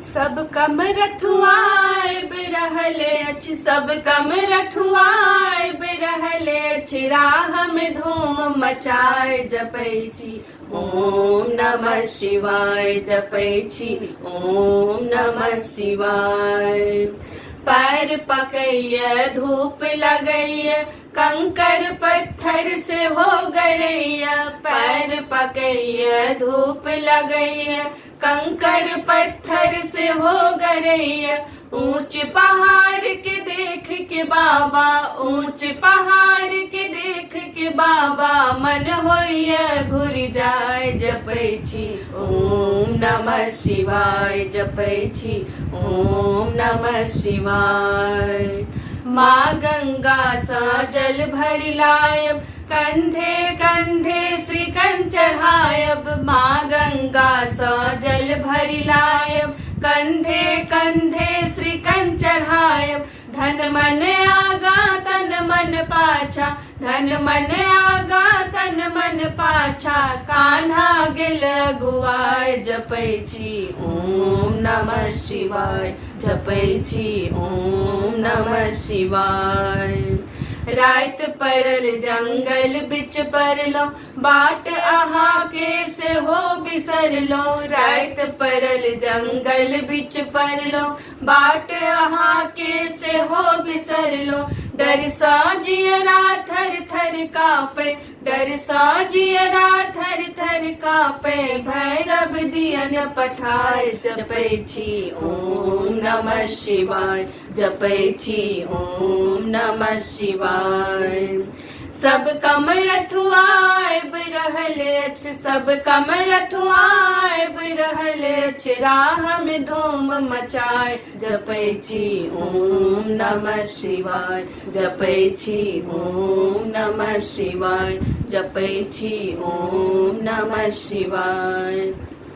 सब कम रथुआए बिरहले अछ, सब कम रथुआए बिरहले अछ, राह में धूम मचाए जपै छी ओम नमः शिवाय, जपै छी ओम नमः शिवाय। पैर पकैया धूप लगैया, कंकर पत्थर से हो गरैया, पैर पकैया धूप लगैया, कंकर पत्थर से हो गरैया। ऊंच पहाड़ के देख के बाबा, ऊंच पहाड़ के देख के बाबा, मन होइया घुर जाए जपै छी ओम नमः शिवाय, जपै छी ओम नमः शिवाय। माँ गंगा सा जल भर लायब, कंधे कंधे श्रीकंठ चढ़ायब, माँ गंगा सा जल भर लायब, कंधे कंधे श्रीकंठ चढ़ायब। धन मन आगा तन मन पाछा, धन मन आगा तन मन पाछा, कान्हा गेल गुआय जपै छी ओम नमः शिवाय, जपै छी ओम नमः शिवाय। रात परल जंगल बिच परलो, बाट अहाँ के से हो बिसरलो, रात परल जंगल बिच परलो, बाट अहाँ के से हो बिसरलो। डर सा जियरा थर थर कापे, डर सा जियरा थर थर कापे, भैरव दियन पठार जपै छी ओम नमः शिवाय, जपै छी ओम नमः शिवाय। सब कम रथुआए बिरहले अछ, सब कम रथुआए बिरहले अछ, राह में धूम मचाए जपै छी ओम नमः शिवाय, जपै छी ओम नमः शिवाय, जपै छी ओम नमः शिवाय।